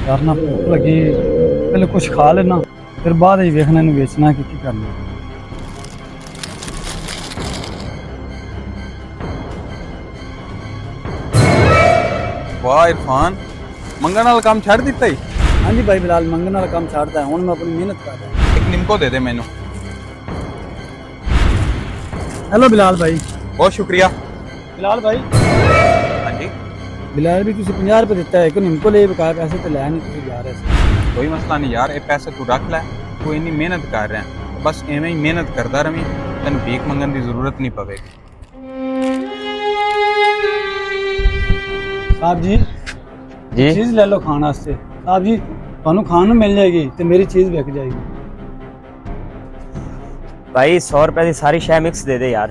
यार ना भूख लगी, पहले कुछ खा लेना, फिर बाद ही देखना इन्हें बेचना कि करना। वाह इरफान, मंगन वाला काम छड़ दिता ही। हाँ जी भाई बिलाल, मंगन वाला काम छाड़ता है, हुण मैं अपनी मेहनत कर रहा हूँ। एक निम्को दे दे मैनू। हेलो बिलाल भाई। बहुत शुक्रिया। बिलाल भाई, हाँ जी, बिलाल भी तुझे 50 रुपये दिता है कि निम्को ले बकाया पैसे तो लै नहीं तुझे जा रहे थे। कोई मसला नहीं यार, ये पैसे तू रख लै। तू इन्नी मेहनत कर रहा है, बस इवें ही मेहनत करता रवी, तेन भीख मंगन की जरूरत नहीं पवेगी। साहब जी जी चीज़ ले लो खाने वास्ते। साहब जी ਤੁਹਾਨੂੰ ਖਾਣ ਨੂੰ ਮਿਲ ਜਾਏਗੀ ਤੇ ਮੇਰੀ ਚੀਜ਼ ਵਿਕ ਜਾਏਗੀ। भाई 100 रुपए की सारी शय मिक्स दे दे यार।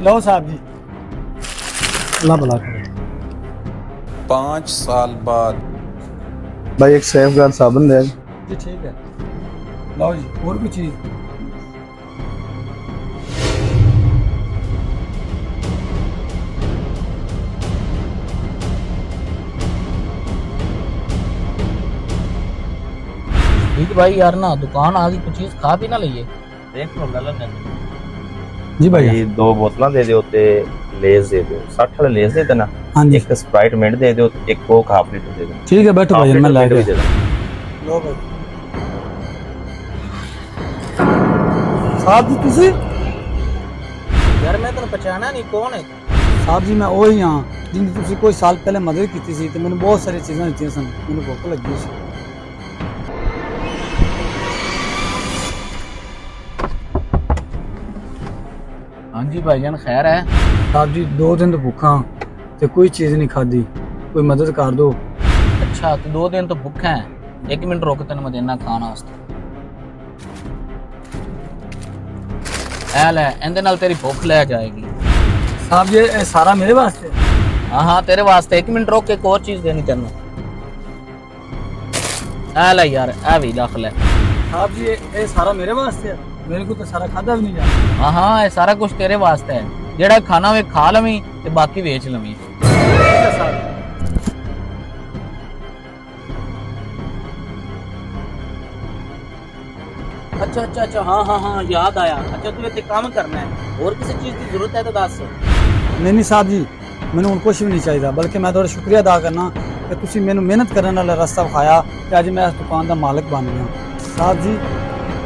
लो साहब जी, अल्लाह भला करे। 5 साल बाद भाई एक सेफगार्ड साबुन दे। जी ठीक है, लो जी और कोई चीज़। ठीक भाई यार ना दुकान आ गई, कुछ चीज खा भी ना लइए। देख लो ललन ने जी भाई भाई 2 बोतल दे दो ते लेस दे दो, 60 वाले लेस दे देना। हाँ जी एक स्प्राइट मिंट दे दो, एक कोक हाफ लीटर दे दो। ठीक है, बैठो भाई मैं ला हाफ के लीटर भी दे दो। लो भाई। साहब जी तुसी? यार मैं तेन पहचाना नहीं, कौन है? साहब जी मैं वही हाँ जिंदी तुसी कोई साल पहले मदद की सी ते मैंने बहुत सारी चीज़ां दित्तियां सन, मैंने भुख लगी सी। हाँ जी भाईजान खैर है? साहब जी 2 दिन तो भूखा ते कोई चीज़ नहीं खाधी, कोई मदद कर दो। अच्छा तो 2 दिन तो भुखे हैं, 1 मिनट रुक तेन मैं देना खाना वास्ते। ऐ ले इंदे नाल तेरी भुख ले जाएगी। साहब जी ये सारा मेरे वास्ते? हाँ हाँ तेरे वास्ते, 1 मिनट रुक के एक और चीज देनी तेन। ऐ ले यार, ऐ भी रख ले। साहब जी ये सारा मेरे वास्ते है, मेरे को तो सारा खादा भी नहीं जाता। हाँ हाँ ये सारा कुछ तेरे वास्ते है, जेड़ा खाना वे खा लवी ते बाकी बेच लवी। ठीक है साहब। अच्छा अच्छा अच्छा, हाँ हाँ हाँ याद आया। अच्छा तू इतने काम करना है, और किसी चीज की जरूरत है तो दस। नहीं साहब जी मैंने हूँ कुछ भी नहीं चाहिए, बल्कि मैं थोड़ा शुक्रिया अदा करना कि तुसी मैंने मेहनत करने वाला रास्ता विखाया कि अज मैं इस दुकान का मालिक बन गया। साहब जी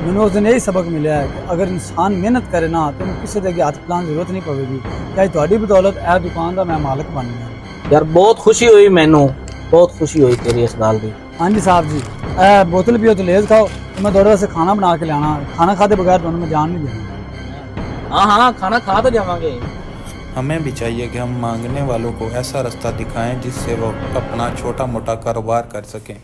मैंने उस दिन यही सबक मिला है कि अगर इंसान मेहनत करे ना तो किसी के हाथ फैलाने की जरूरत नहीं पवेगी। क्या थोड़ी बदौलत यह दुकान का मैं मालिक बन गया। यार बहुत खुशी हुई मैनू, बहुत खुशी हुई तेरी इस गल की। हाँ जी साहब जी, बोतल पियो तो लेज खाओ, तो मैं थोड़े से खाना बना के लाना, खाना खाते बगैर तो मैं जान नहीं देना। हाँ हाँ खाना खा तो जावांगे। हमें भी चाहिए कि हम मांगने वालों को ऐसा रास्ता दिखाएं जिससे वो अपना छोटा मोटा कारोबार कर सकें।